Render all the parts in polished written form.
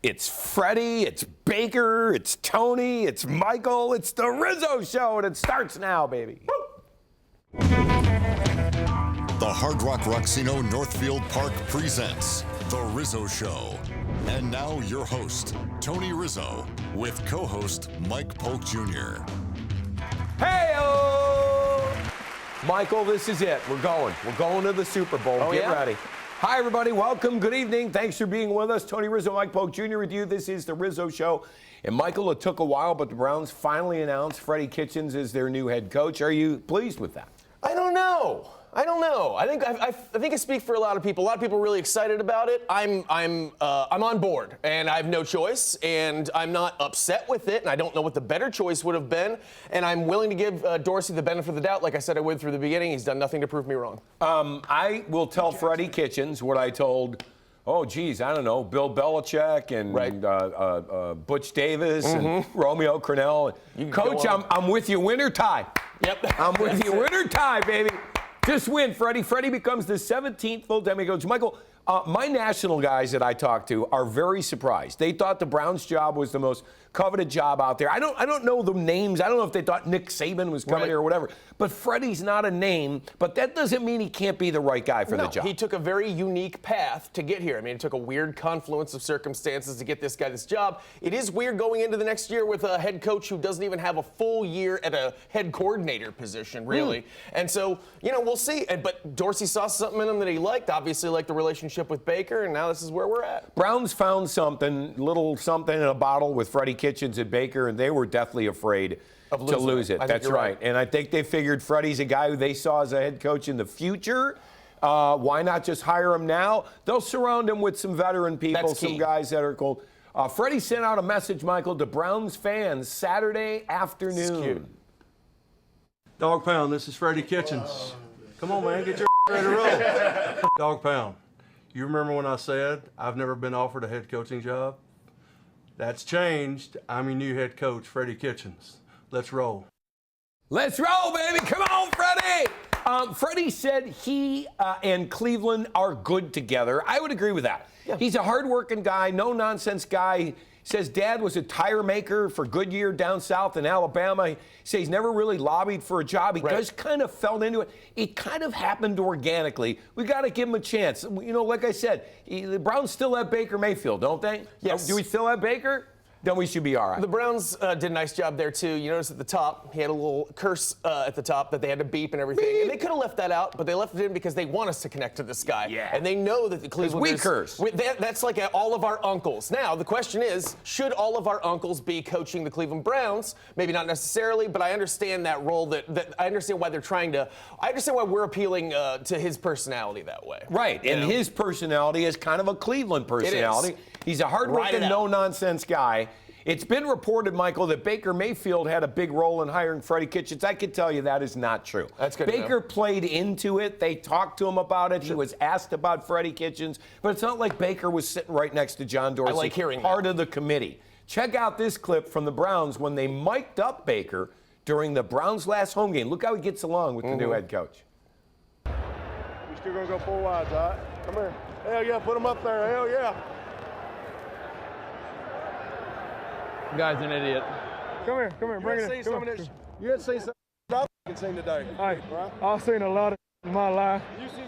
It's Freddie, it's Baker, it's Tony, it's Michael, it's the Rizzo Show, and it starts now, baby. The Hard Rock Roxino Northfield Park presents The Rizzo Show. And now your host, Tony Rizzo, with co-host Mike Polk Jr. Hey-o! Michael, this is it. We're going to the Super Bowl. Get ready. Hi, everybody. Welcome. Good evening. Thanks for being with us. Tony Rizzo, Mike Polk Jr. with you. This is The Rizzo Show. And, Michael, it took a while, but the Browns finally announced Freddie Kitchens as their new head coach. Are you pleased with that? I don't know. I think I speak for a lot of people. A lot of people are really excited about it. I'm on board, and I have no choice, and I'm not upset with it, and I don't know what the better choice would have been, and I'm willing to give Dorsey the benefit of the doubt, like I said I would through the beginning. He's done nothing to prove me wrong. I will tell Freddie Kitchens what I told, Bill Belichick and Butch Davis and Romeo Crennel. Coach, I'm with you winter time. Yep. I'm with you winter time, baby. Just win, Freddie. Freddie becomes the 17th full-time head coach. Michael, my national guys that I talked to are very surprised. They thought the Browns job was the most coveted job out there. I don't know the names. I don't know if they thought Nick Saban was coming here or whatever. But Freddie's not a name, but that doesn't mean he can't be the right guy for the job. He took a very unique path to get here. I mean, it took a weird confluence of circumstances to get this guy this job. It is weird going into the next year with a head coach who doesn't even have a full year at a head coordinator position, really. And so, we'll see. But Dorsey saw something in him that he liked, obviously liked the relationship with Baker, and now this is where we're at. Browns found something in a bottle with Freddie Kitchens at Baker, and they were deathly afraid to lose it. That's right. And I think they figured Freddie's a guy who they saw as a head coach in the future. Why not just hire him now? They'll surround him with some veteran people, some guys that are cool. Freddie sent out a message, Michael, to Browns fans Saturday afternoon. Dog Pound, this is Freddie Kitchens. Come on, man, get your ready to roll. Dog Pound, you remember when I said I've never been offered a head coaching job? That's changed. I'm your new head coach, Freddie Kitchens. Let's roll. Let's roll, baby. Come on, Freddie. Freddie said he and Cleveland are good together. I would agree with that. Yeah. He's a hard-working guy, no-nonsense guy. Says dad was a tire maker for Goodyear down south in Alabama. He says he's never really lobbied for a job. He just kind of fell into it. It kind of happened organically. We got to give him a chance. Like I said, the Browns still have Baker Mayfield, don't they? Yes. Do we still have Baker? Then we should be all right. The Browns did a nice job there, too. You notice at the top, he had a little curse at the top that they had to beep and everything. Beep. And they could have left that out, but they left it in because they want us to connect to this guy. Yeah. And they know that the Cleveland we curse. That's like all of our uncles. Now, the question is, should all of our uncles be coaching the Cleveland Browns? Maybe not necessarily, but I understand that role. That I understand why they're trying to. I understand why we're appealing to his personality that way. Right. And his personality is kind of a Cleveland personality. He's a hard-working, no-nonsense guy. It's been reported, Michael, that Baker Mayfield had a big role in hiring Freddie Kitchens. I can tell you that is not true. That's good. Baker played into it. They talked to him about it. He was asked about Freddie Kitchens. But it's not like Baker was sitting right next to John Dorsey, I like hearing part of the committee. Check out this clip from the Browns when they mic'd up Baker during the Browns' last home game. Look how he gets along with the new head coach. We're still going to go 4 wides, all right? Come here. Hell yeah, put him up there. Hell yeah. Guy's an idiot. Come here, bring it in. You had seen something I can seen today. Hey, I've seen a lot of in my life,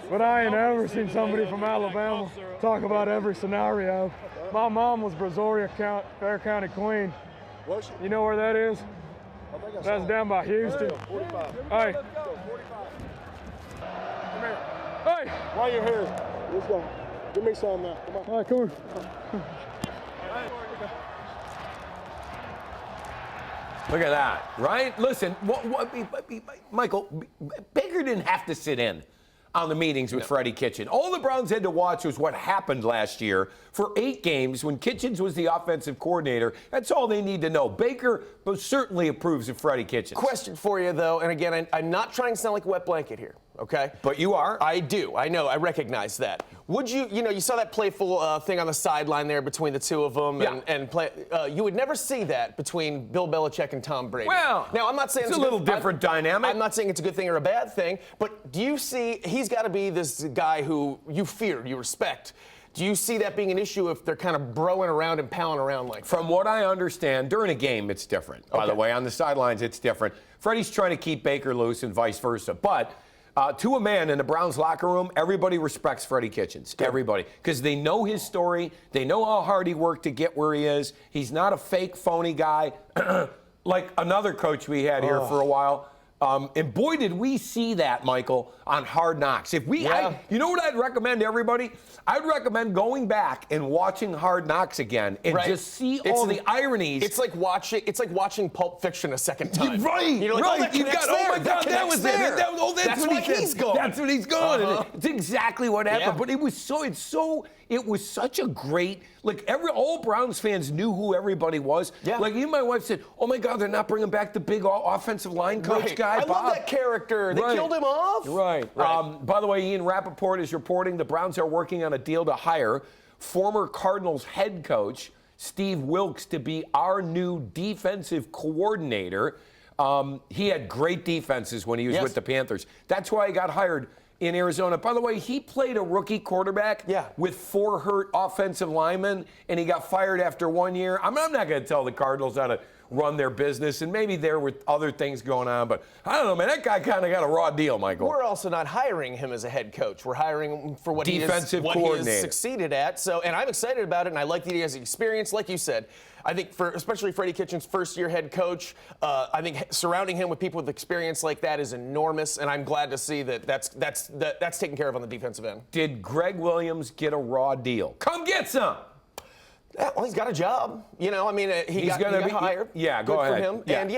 but I ain't ever seen somebody from Alabama talk about every scenario. My mom was Brazoria Fair County Queen. Was she? You know where that is? That's down by Houston. 45. Hey. Let's go, 45. Come here. Hey. While you're here, let's go. Give me some now. Come on. All right, come here. Look at that, right? Listen, Michael, Baker didn't have to sit in on the meetings with Freddie Kitchens. All the Browns had to watch was what happened last year for 8 games when Kitchens was the offensive coordinator. That's all they need to know. Baker certainly approves of Freddie Kitchens. Question for you, though, and again, I'm not trying to sound like a wet blanket here, okay? But you are. I do. I know. I recognize that. Would you saw that playful thing on the sideline there between the two of them, and play. You would never see that between Bill Belichick and Tom Brady. Well, now I'm not saying it's a little different dynamic. I'm not saying it's a good thing or a bad thing, but do you see he's got to be this guy who you fear, you respect. Do you see that being an issue if they're kind of broing around and palling around like that? From what I understand, during a game, it's different. By the way, on the sidelines, it's different. Freddie's trying to keep Baker loose and vice versa. But to a man in the Browns locker room, everybody respects Freddie Kitchens. Good. Everybody. Because they know his story. They know how hard he worked to get where he is. He's not a fake, phony guy like another coach we had here for a while. And boy, did we see that, Michael, on Hard Knocks. If we, you know what I'd recommend to everybody? I'd recommend going back and watching Hard Knocks again and just see all the ironies. It's like watching Pulp Fiction a second time. Right, You're like, right. Oh, my God, that was it. That's what he's going. That's what he's going. And it's exactly what happened. Yeah. But it was such a great, like all Browns fans knew who everybody was. Yeah. Like even my wife said, "Oh my God, they're not bringing back the big offensive line coach guy." I love that character. They killed him off. Right. By the way, Ian Rappaport is reporting the Browns are working on a deal to hire former Cardinals head coach Steve Wilks to be our new defensive coordinator. He had great defenses when he was with the Panthers. That's why he got hired in Arizona. By the way, he played a rookie quarterback with 4 hurt offensive linemen, and he got fired after 1 year. I'm not going to tell the Cardinals how to run their business, and maybe there were other things going on, but I don't know, man. That guy kind of got a raw deal, Michael. We're also not hiring him as a head coach. We're hiring him for what he has succeeded at. So, and I'm excited about it, and I like that he has experience, like you said. I think especially Freddie Kitchens' first-year head coach, I think surrounding him with people with experience like that is enormous, and I'm glad to see that that's taken care of on the defensive end. Did Greg Williams get a raw deal? Come get some. Yeah, well, he's got a job. You know, I mean, he got hired. Go ahead. For him. Yeah. And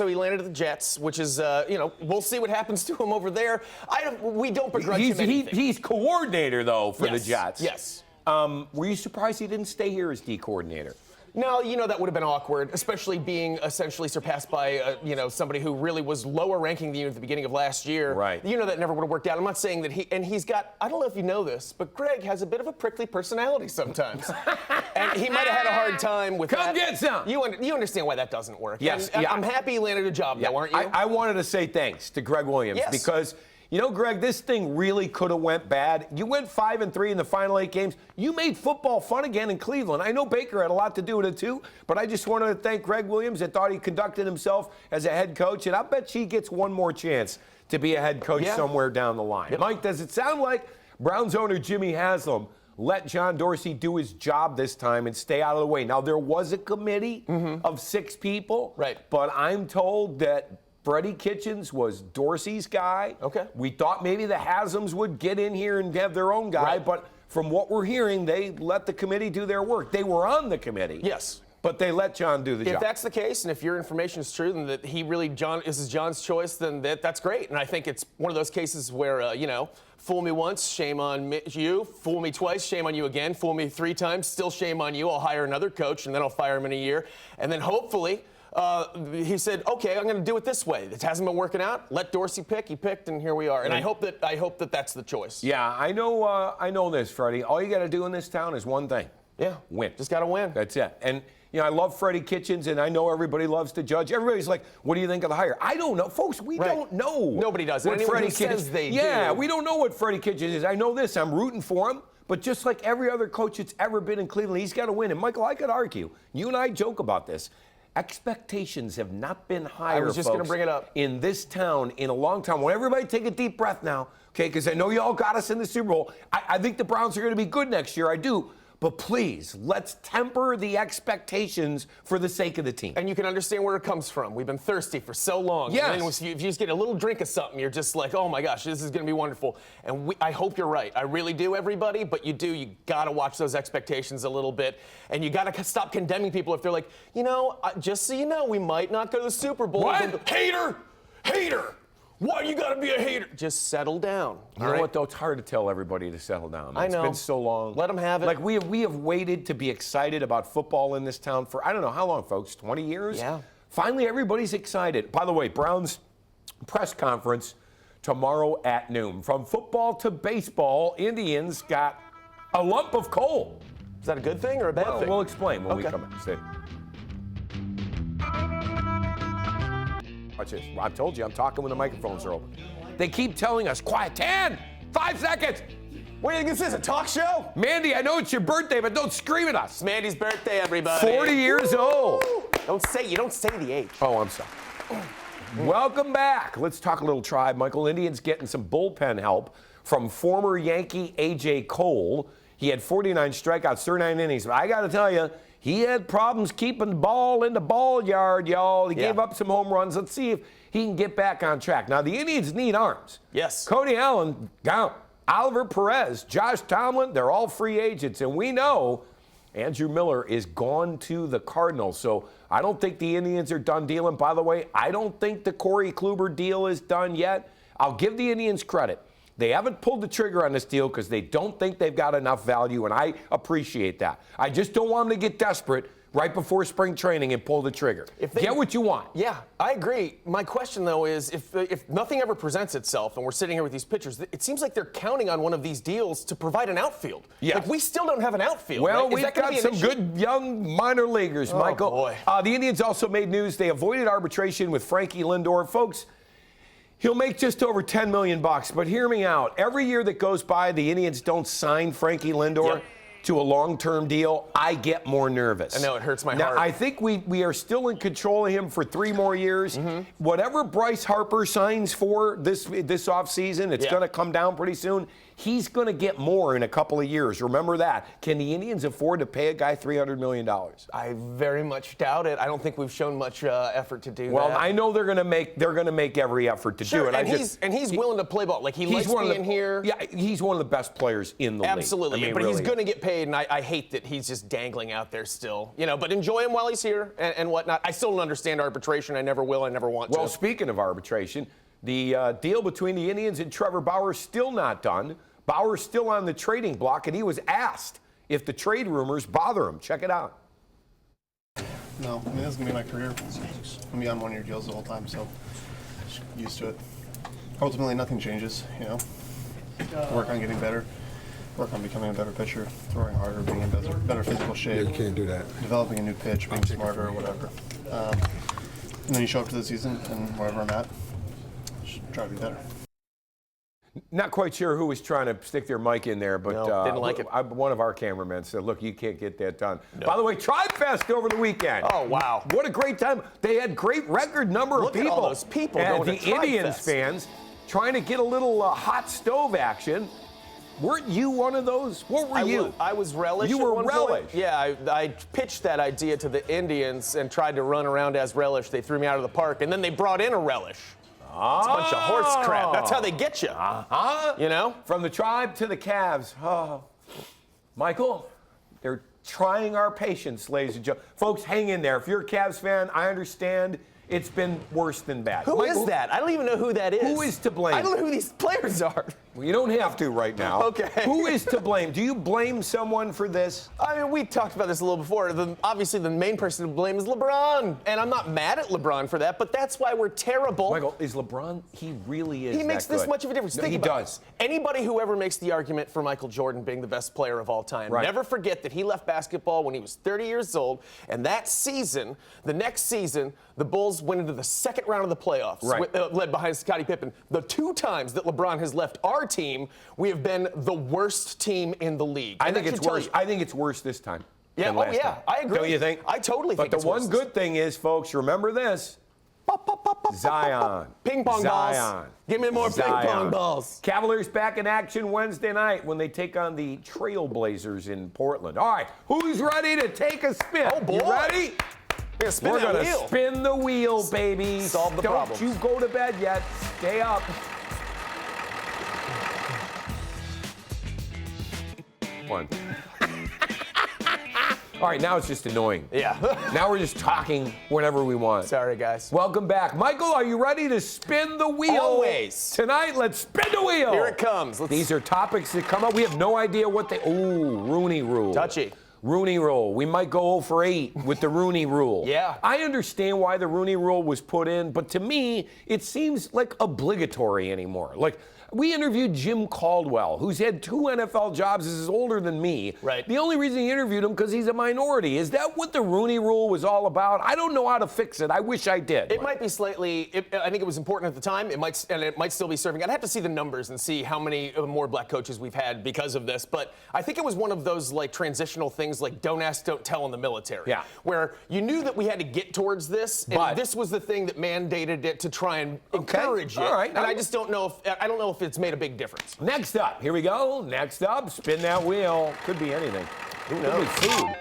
he landed at the Jets, which is, we'll see what happens to him over there. We don't begrudge him anything. He's coordinator, though, for the Jets. Yes. Were you surprised he didn't stay here as D coordinator? No, that would have been awkward, especially being essentially surpassed by, somebody who really was lower ranking than you at the beginning of last year. Right. That never would have worked out. I'm not saying that he's got, I don't know if you know this, but Greg has a bit of a prickly personality sometimes. And he might have had a hard time with that. Come get some. You understand why that doesn't work. Yes. And I'm happy he landed a job, though, aren't you? I wanted to say thanks to Greg Williams because, Greg, this thing really could have went bad. You went 5-3 in the final 8 games. You made football fun again in Cleveland. I know Baker had a lot to do with it, too, but I just wanted to thank Greg Williams. I thought he conducted himself as a head coach, and I bet he gets one more chance to be a head coach somewhere down the line. Mike, does it sound like Browns owner Jimmy Haslam let John Dorsey do his job this time and stay out of the way? Now, there was a committee of 6 people, but I'm told that Freddie Kitchens was Dorsey's guy. Okay. We thought maybe the Haslams would get in here and have their own guy, but from what we're hearing, they let the committee do their work. They were on the committee. Yes. But they let John do the job. If that's the case, and if your information is true, then that this is John's choice, then that's great. And I think it's one of those cases where, fool me once, shame on you. Fool me twice, shame on you again. Fool me 3 times, still shame on you. I'll hire another coach, and then I'll fire him in a year. And then hopefully he said, okay, I'm going to do it this way. It hasn't been working out. Let Dorsey pick. He picked, and here we are. And I hope that that's the choice. Yeah, I know this, Freddie. All you got to do in this town is one thing. Yeah. Win. Just got to win. That's it. And, I love Freddie Kitchens, and I know everybody loves to judge. Everybody's like, what do you think of the hire? I don't know. Folks, we don't know. Nobody does. What Anyone Freddie who says they do. Yeah, we don't know what Freddie Kitchens is. I know this. I'm rooting for him. But just like every other coach that's ever been in Cleveland, he's got to win. And, Michael, I could argue. You and I joke about this. Expectations have not been higher, I was just going to bring it up. In this town in a long time. Well, everybody take a deep breath now, okay, because I know you all got us in the Super Bowl. I think the Browns are going to be good next year. I do. But please, let's temper the expectations for the sake of the team. And you can understand where it comes from. We've been thirsty for so long. Yes. And then if you just get a little drink of something, you're just like, oh my gosh, this is going to be wonderful. And I hope you're right. I really do, everybody. But you got to watch those expectations a little bit. And you got to stop condemning people if they're like, just so you know, we might not go to the Super Bowl. What? Hater! Why you gotta be a hater? Just settle down. You know what, though? It's hard to tell everybody to settle down. I know. It's been so long. Let them have it. Like, we have waited to be excited about football in this town for, I don't know how long, folks, 20 years? Yeah. Finally, everybody's excited. By the way, Browns press conference tomorrow at noon. From football to baseball, Indians got a lump of coal. Is that a good thing or a bad thing? We'll explain when we come in. Stay. Watch this. I've told you, I'm talking when the microphones are open. They keep telling us, quiet, 10, 5 seconds. What do you think this is, a talk show? Mandy, I know it's your birthday, but don't scream at us. It's Mandy's birthday, everybody. 40 years old. You don't say the age. Oh, I'm sorry. Welcome back. Let's talk a little Tribe. Michael, Indians getting some bullpen help from former Yankee A.J. Cole. He had 49 strikeouts, 39 innings. But I got to tell you, he had problems keeping the ball in the ball yard, y'all. He gave up some home runs. Let's see if he can get back on track. Now, the Indians need arms. Yes. Cody Allen, gone. Oliver Perez, Josh Tomlin, they're all free agents. And we know Andrew Miller is gone to the Cardinals. So I don't think the Indians are done dealing. By the way, I don't think the Corey Kluber deal is done yet. I'll give the Indians credit. They haven't pulled the trigger on this deal because they don't think they've got enough value, and I appreciate that. I just don't want them to get desperate right before spring training and pull the trigger. Get what you want. Yeah, I agree. My question, though, is if nothing ever presents itself and we're sitting here with these pitchers, it seems like they're counting on one of these deals to provide an outfield. Yeah. Like, we still don't have an outfield. Well, right? we've got some good young minor leaguers, Michael. Boy. The Indians also made news. They avoided arbitration with Frankie Lindor. Folks, he'll make just over $10 million, but hear me out. Every year that goes by, the Indians don't sign Frankie Lindor to a long-term deal, I get more nervous. I know, it hurts my now, heart. I think we are still in control of him for 3 more years. Whatever Bryce Harper signs for this offseason, it's going to come down pretty soon. He's going to get more in a couple of years. Remember that. Can the Indians afford to pay a guy $300 million? I very much doubt it. I don't think we've shown much effort to do that. Well, I know they're going to make every effort to do it. And he's willing to play ball. Like, he likes being here. Yeah, he's one of the best players in the league. Absolutely. But he's going to get paid, and I hate that he's just dangling out there still. But enjoy him while he's here and whatnot. I still don't understand arbitration. I never will. I never want to. Well, speaking of arbitration, the deal between the Indians and Trevor Bauer is still not done. Bauer's still on the trading block, and he was asked if the trade rumors bother him. Check it out. No, I mean, this is going to be my career. I'm going to be on one-year deals the whole time, so just used to it. Ultimately, nothing changes, Work on getting better. Work on becoming a better pitcher, throwing harder, being in better physical shape. Yeah, you can't do that. Developing a new pitch, being smarter or whatever. And then you show up to the season, and wherever I'm at, just try to be better. Not quite sure who was trying to stick their mic in there, but didn't like it. One of our cameramen said, look, you can't get that done. No. By the way, Tribe Fest over the weekend. Oh, wow. What a great time. They had great record number of people. Look at all those people going the to Tribe Indians Fest. fans trying to get a little hot stove action. Weren't you one of those? What were you? I was Relish. You at were one Relish. Point. Yeah, I pitched that idea to the Indians and tried to run around as Relish. They threw me out of the park, and then they brought in a Relish. It's a bunch of horse crap. That's how they get you. From the Tribe to the Cavs. Oh. Michael, they're trying our patience, ladies and gentlemen. Folks, hang in there. If you're a Cavs fan, I understand it's been worse than bad. Who is that? I don't even know who that is. Who is to blame? I don't know who these players are. Well, you don't have to right now. Okay. Who is to blame? Do you blame someone for this? I mean, we talked about this a little before. Obviously, the main person to blame is LeBron. And I'm not mad at LeBron for that, but that's why we're terrible. Michael, is LeBron? He really is. He makes this much of a difference. No, Think he about does. It. Anybody who ever makes the argument for Michael Jordan being the best player of all time, never forget that he left basketball when he was 30 years old. And that season, the next season, the Bulls went into the second round of the playoffs, led behind Scottie Pippen. The 2 times that LeBron has left our team, we have been the worst team in the league. I think it's worse. I think it's worse this time. Yeah, than last time. I agree. Don't you think? I totally think But it's the worse one this good thing is, folks, remember this. Zion. Ping pong balls. Give me more ping pong balls. Cavaliers back in action Wednesday night when they take on the Trailblazers in Portland. All right, who's ready to take a spin? Oh, boy. You ready? We're going to wheel. spin the wheel, baby. Solve the problems. Don't you go to bed yet. Stay up. One. All right, now it's just annoying. Yeah. Now we're just talking whenever we want. Sorry, guys. Welcome back. Michael, are you ready to spin the wheel? Always. Tonight, let's spin the wheel. Here it comes. These are topics that come up. We have no idea what they... Ooh, Rooney Rule. Touchy. Rooney Rule. We might go 0 for 8 with the Rooney Rule. Yeah. I understand why the Rooney Rule was put in, but to me, it seems like obligatory anymore. Like, We interviewed Jim Caldwell, who's had 2 NFL jobs, is older than me. Right. The only reason he interviewed him because he's a minority. Is that what the Rooney Rule was all about? I don't know how to fix it. I wish I did. It might be slightly. I think it was important at the time. It might still be serving. I'd have to see the numbers and see how many more black coaches we've had because of this. But I think it was one of those like transitional things, like don't ask, don't tell in the military. Yeah. Where you knew that we had to get towards this, and But- this was the thing that mandated it to try and encourage it. All right. And I just don't know if it's made a big difference. Next up, here we go. Next up, spin that wheel. Could be anything. Who Could knows? be food.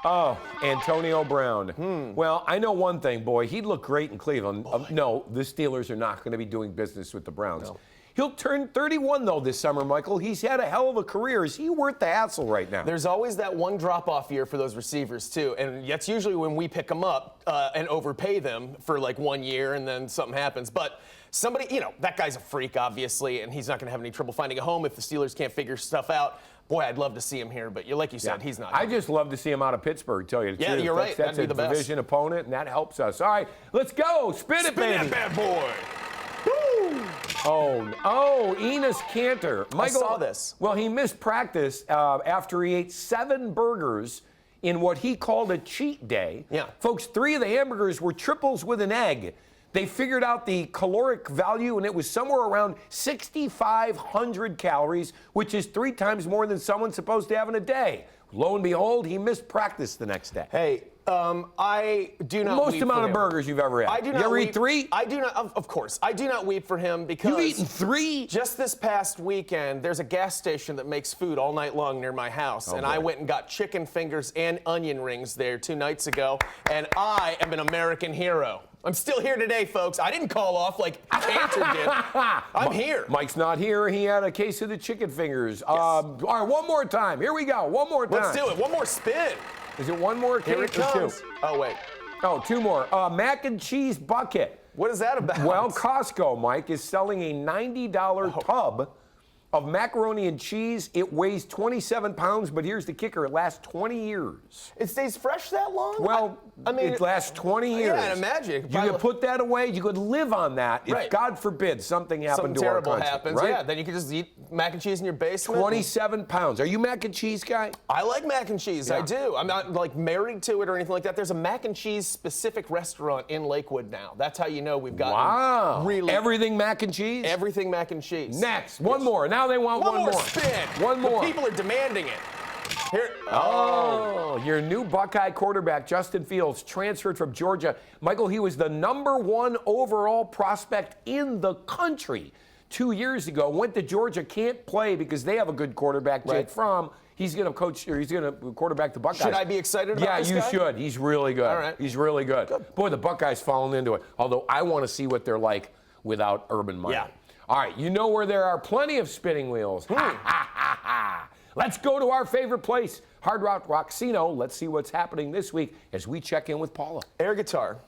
Oh, Antonio Brown. Well, I know one thing, boy. He'd look great in Cleveland. No, the Steelers are not going to be doing business with the Browns. No. He'll turn 31, though, this summer, Michael. He's had a hell of a career. Is he worth the hassle right now? There's always that one drop-off year for those receivers, too. And that's usually when we pick them up and overpay them for like 1 year and then something happens. But somebody, that guy's a freak, obviously, and he's not going to have any trouble finding a home if the Steelers can't figure stuff out. Boy, I'd love to see him here, but like you said, he's not. I just love to see him out of Pittsburgh, tell you the truth. You're right. That's That'd be a the best. division opponent, and that helps us. All right, let's go. Spin it, baby. Spin that bad boy. Oh, Enos Cantor. Michael, saw this. Well, he missed practice after he ate 7 burgers in what he called a cheat day. Yeah. Folks, 3 of the hamburgers were triples with an egg. They figured out the caloric value, and it was somewhere around 6,500 calories, which is 3 times more than someone's supposed to have in a day. Lo and behold, he missed practice the next day. Hey, I do not Most weep amount for of him. burgers you've ever had. I do You not ever weep. eat 3? I do not, of course. I do not weep for him because You've eaten 3? just this past weekend, there's a gas station that makes food all night long near my house, and I went and got chicken fingers and onion rings there 2 nights ago, and I am an American hero. I'm still here today, folks. I didn't call off like Cantor did. I'm here. Mike's not here. He had a case of the chicken fingers. All right, one more time. Here we go. One more time. Let's do it. One more spin. Is it one more case Here it or comes. 2? Oh, wait. Oh, 2 more. Mac and cheese bucket. What is that about? Well, Costco, Mike, is selling a $90 tub of macaroni and cheese. It weighs 27 pounds, but here's the kicker. It lasts 20 years. It stays fresh that long? Well, I mean, it lasts 20 years. Yeah, I'd imagine. You could put that away. You could live on that if, Right. God forbid, something happened something to our terrible country. happens. Right? Yeah, then you can just eat mac and cheese in your basement. 27 pounds. Are you mac and cheese guy? I like mac and cheese. I Yeah. do. I'm not like married to it or anything like that. There's a mac and cheese specific restaurant in Lakewood now. That's how you know we've got really Everything mac and cheese? everything mac and cheese. Next. One more. Now they want one more. spin. One more. The people are demanding it. Here. Oh, your new Buckeye quarterback, Justin Fields, transferred from Georgia. Michael, he was the #1 overall prospect in the country 2 years ago. Went to Georgia, can't play because they have a good quarterback, Jake Right. Fromm. He's going to coach, or he's going to quarterback the Buckeyes. Should I be excited about this Yeah, you guy? should. He's really good. All right. He's really good. Boy, the Buckeyes falling into it. Although I want to see what they're like without Urban Meyer. Yeah. All right, you know where there are plenty of spinning wheels. Ha, ha, ha, ha. Let's go to our favorite place, Hard Rock Rocksino. Let's see what's happening this week as we check in with Paula. Air guitar.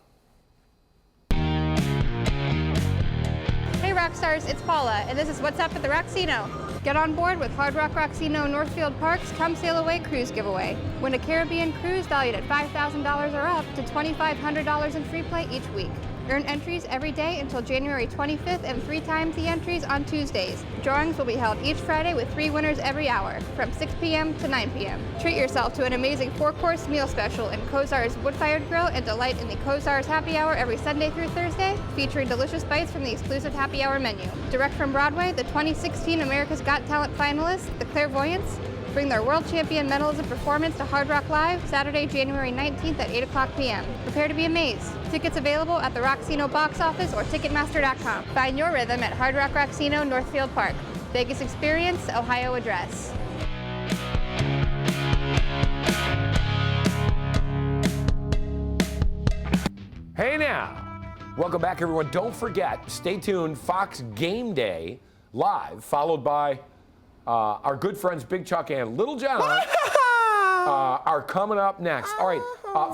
Hey Rockstars, it's Paula, and this is What's Up at the Rocksino. Get on board with Hard Rock Rocksino Northfield Park's Come Sail Away cruise giveaway. Win a Caribbean cruise valued at $5,000 or up to $2,500 in free play each week. Earn entries every day until January 25th and 3 times the entries on Tuesdays. Drawings will be held each Friday with 3 winners every hour, from 6 p.m. to 9 p.m. Treat yourself to an amazing 4-course meal special in Kozar's Wood-Fired Grill and delight in the Kozar's Happy Hour every Sunday through Thursday, featuring delicious bites from the exclusive Happy Hour menu. Direct from Broadway, the 2016 America's Got Talent finalists, the Clairvoyants, bring their world champion medals and performance to Hard Rock Live Saturday, January 19th at 8 o'clock p.m. Prepare to be amazed. Tickets available at the Rocksino box office or Ticketmaster.com. Find your rhythm at Hard Rock Rocksino Northfield Park. Vegas experience, Ohio address. Hey now. Welcome back, everyone. Don't forget, stay tuned. Fox Game Day live, followed by our good friends Big Chuck and Little John are coming up next. All right,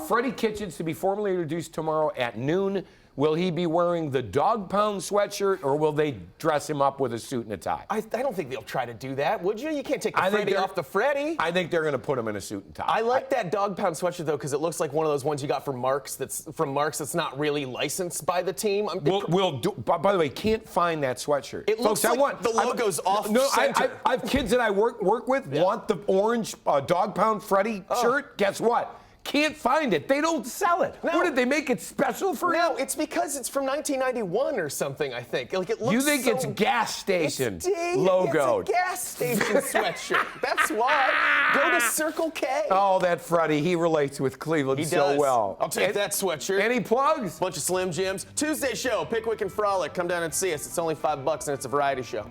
Freddie Kitchens to be formally introduced tomorrow at noon. Will he be wearing the dog pound sweatshirt, or will they dress him up with a suit and a tie? I don't think they'll try to do that, would you? You can't take the I think Freddie they're- off the Freddie. I think they're going to put him in a suit and tie. I like that dog pound sweatshirt though, because it looks like one of those ones you got from Marks. That's not really licensed by the team. We'll do. By the way, can't find that sweatshirt. It looks Folks, like the logo's off center. I have kids that I work with want the orange dog pound Freddie shirt. Guess what? Can't find it. They don't sell it. No. What did they make it special for No, you? it's because it's from 1991 or something. I think. Like it looks. You think so, it's gas station it's logoed? It's a gas station sweatshirt. That's why. Go to Circle K. Oh, that Freddie. He relates with Cleveland He so does. well. I'll take that sweatshirt. Any plugs? Bunch of Slim Jims. Tuesday show, Pickwick and Frolic. Come down and see us. It's only $5 and it's a variety show.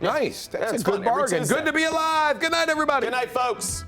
Nice. That's it's a good fun every bargain. Tuesday. Good to be alive. Good night, everybody. Good night, folks.